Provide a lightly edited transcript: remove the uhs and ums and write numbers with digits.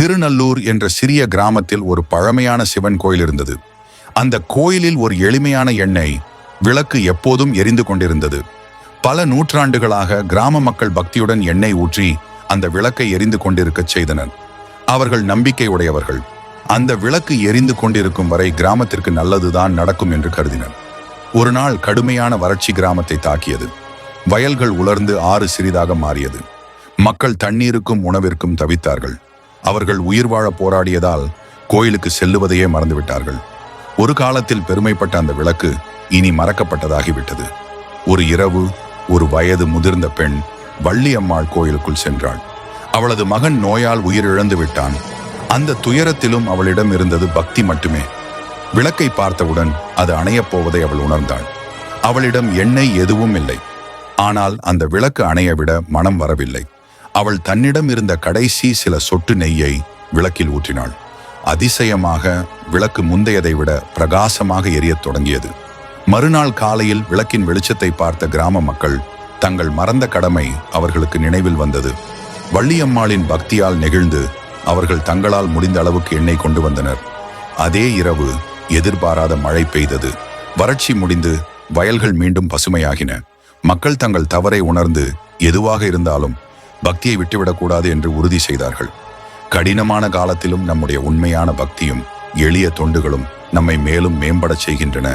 திருநல்லூர் என்ற சிறிய கிராமத்தில் ஒரு பழமையான சிவன் கோயில் இருந்தது. அந்த கோயிலில் ஒரு எளிமையான எண்ணெய் விளக்கு எப்போதும் எரிந்து கொண்டிருந்தது. பல நூற்றாண்டுகளாக கிராம மக்கள் பக்தியுடன் எண்ணெய் ஊற்றி அந்த விளக்கை எரிந்து கொண்டிருக்கச் செய்தனர். அவர்கள் நம்பிக்கை உடையவர்கள். அந்த விளக்கு எரிந்து கொண்டிருக்கும் வரை கிராமத்திற்கு நல்லதுதான் நடக்கும் என்று கருதினர். ஒரு நாள் கடுமையான வறட்சி கிராமத்தை தாக்கியது. வயல்கள் உலர்ந்து ஆறு சிறிதாக மாறியது. மக்கள் தண்ணீருக்கும் உணவிற்கும் தவித்தார்கள். அவர்கள் உயிர் வாழ போராடியதால் கோயிலுக்கு செல்லுவதையே மறந்துவிட்டார்கள். ஒரு காலத்தில் பெருமைப்பட்ட அந்த விளக்கு இனி மறக்கப்பட்டதாகிவிட்டது. ஒரு இரவு ஒரு வயது முதிர்ந்த பெண் வள்ளியம்மாள் கோயிலுக்குள் சென்றாள். அவளது மகன் நோயால் உயிரிழந்து விட்டான். அந்த துயரத்திலும் அவளிடம் இருந்தது பக்தி மட்டுமே. விளக்கை பார்த்தவுடன் அது அணையப் போவதை அவள் உணர்ந்தாள். அவளிடம் எண்ணெய் எதுவும் இல்லை. ஆனால் அந்த விளக்கு அணைய விட மனம் வரவில்லை. அவள் தன்னிடம் இருந்த கடைசி சில சொட்டு நெய்யை விளக்கில் ஊற்றினாள். அதிசயமாக விளக்கு முந்தையதை விட பிரகாசமாக எரியத் தொடங்கியது. மறுநாள் காலையில் விளக்கின் வெளிச்சத்தை பார்த்த கிராம மக்கள் தங்கள் மறந்த கடமை அவர்களுக்கு நினைவில் வந்தது. வள்ளியம்மாளின் பக்தியால் நெகிழ்ந்து அவர்கள் தங்களால் முடிந்த அளவுக்கு எண்ணெய் கொண்டு வந்தனர். அதே இரவு எதிர்பாராத மழை பெய்தது. வறட்சி முடிந்து வயல்கள் மீண்டும் பசுமையாகின. மக்கள் தங்கள் தவறை உணர்ந்து எதுவாக இருந்தாலும் பக்தியை விட்டுவிடக்கூடாது என்று உறுதி செய்தார்கள். கடினமான காலத்திலும் நம்முடைய உண்மையான பக்தியும் எளிய தொண்டுகளும் நம்மை மேலும் மேம்படச் செய்கின்றன.